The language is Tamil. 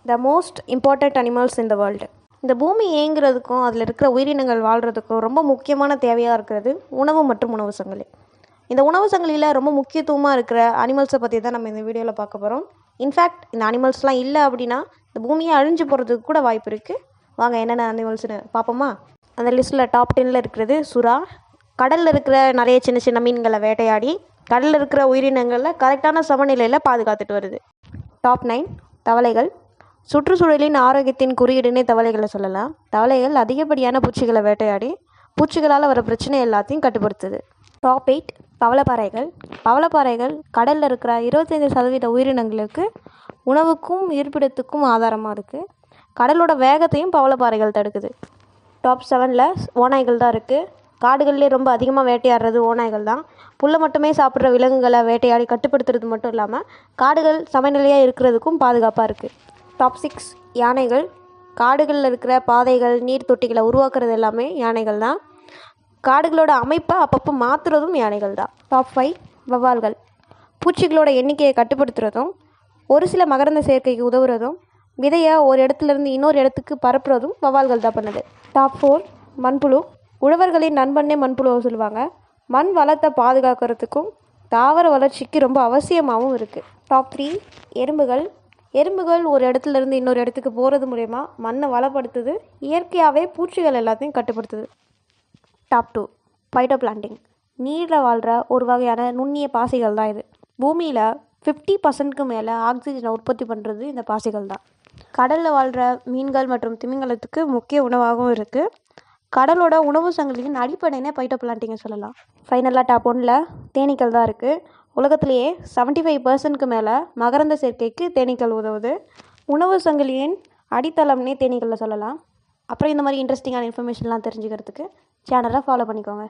The most important animals in the world. இந்த பூமி இயங்குறதுக்கும் அதில் இருக்கிற உயிரினங்கள் வாழ்கிறதுக்கும் ரொம்ப முக்கியமான தேவையாக இருக்கிறது உணவு மற்றும் உணவு சங்கிலி. இந்த உணவு சங்கிலியில் ரொம்ப முக்கியத்துவமாக இருக்கிற அனிமல்ஸை பற்றி தான் நம்ம இந்த வீடியோவில் பார்க்க போகிறோம். இன்ஃபேக்ட் இந்த அனிமல்ஸ்லாம் இல்லை அப்படின்னா இந்த பூமியை அழிஞ்சு போகிறதுக்கு கூட வாய்ப்பு இருக்குது. வாங்க என்னென்ன அனிமல்ஸ்னு பார்ப்போமா? அந்த லிஸ்ட்டில் டாப் 10ல் இருக்கிறது சுறா. கடலில் இருக்கிற நிறைய சின்ன சின்ன மீன்களை வேட்டையாடி கடலில் இருக்கிற உயிரினங்களில் கரெக்டான சமநிலையில் பாதுகாத்துட்டு வருது. டாப் 9 தவளைகள். சுற்றுச்சூழலின் ஆரோக்கியத்தின் குறியீடுனே தவளைகளை சொல்லலாம். தவளைகள் அதிகப்படியான பூச்சிகளை வேட்டையாடி பூச்சிகளால் வர பிரச்சனை எல்லாத்தையும் கட்டுப்படுத்துது. டாப் 8 பவளப்பாறைகள். பவளப்பாறைகள் கடலில் இருக்கிற 25% உயிரினங்களுக்கு உணவுக்கும் இருப்பிடத்துக்கும் ஆதாரமாக இருக்குது. கடலோட வேகத்தையும் பவளப்பாறைகள் தடுக்குது. டாப் 7ல் ஓநாய்கள் தான் இருக்குது. காடுகள்லேயே ரொம்ப அதிகமாக வேட்டையாடுறது ஓநாய்கள் தான். புல்லை மட்டுமே சாப்பிட்ற விலங்குகளை வேட்டையாடி கட்டுப்படுத்துறது மட்டும் இல்லாமல் காடுகள் சமநிலையாக இருக்கிறதுக்கும் பாதுகாப்பாக இருக்குது. டாப் 6 யானைகள். காடுகளில் இருக்கிற பாதைகள் நீர் தொட்டிகளை உருவாக்குறது எல்லாமே யானைகள் தான். காடுகளோட அமைப்பை அப்பப்போ மாற்றுறதும் யானைகள் தான். டாப் 5 வவ்வால்கள். பூச்சிகளோட எண்ணிக்கையை கட்டுப்படுத்துறதும் ஒரு சில மகரந்த சேர்க்கைக்கு உதவுறதும் விதையை ஒரு இடத்துலேருந்து இன்னொரு இடத்துக்கு பரப்புறதும் வவ்வால்கள் தான் பண்ணுது. டாப் 4 மண்புழு. உழவர்களின் நண்பன்னே மண்புழுவை சொல்லுவாங்க. மண் வளத்தை பாதுகாக்கிறதுக்கும் தாவர வளர்ச்சிக்கு ரொம்ப அவசியமாகவும் இருக்குது. டாப் 3 எறும்புகள். எறும்புகள் ஒரு இடத்துலேருந்து இன்னொரு இடத்துக்கு போகிறது மூலயமா மண்ணை வளப்படுத்துது. இயற்கையாகவே பூச்சிகள் எல்லாத்தையும் கட்டுப்படுத்துது. டாப் 2 பைட்டோபிளான்டிங். நீரில் வாழ்கிற ஒரு வகையான நுண்ணிய பாசிகள் தான் இது. பூமியில் 50%க்கு மேலே ஆக்சிஜனை உற்பத்தி பண்ணுறது இந்த பாசிகள் தான். கடலில் வாழ்கிற மீன்கள் மற்றும் திமிங்கலத்துக்கு முக்கிய உணவாகவும் இருக்குது. கடலோட உணவு சங்கிலியின் அடிப்படைனே பைட்டோபிளான்டிங்கை சொல்லலாம். ஃபைனலாக டாப் 1ல் தேனீக்கள் தான் இருக்குது. உலகத்திலேயே 75%க்கு மேலே மகரந்த சேர்க்கைக்கு தேனீக்கள் உதவுது. உணவு சங்கிலியின் அடித்தளம்னே தேனீக்களை சொல்லலாம். அப்புறம் இந்த மாதிரி இன்ட்ரெஸ்டிங்கான இன்ஃபர்மேஷன்லாம் தெரிஞ்சுக்கிறதுக்கு சேனலை ஃபாலோ பண்ணிக்கோங்க.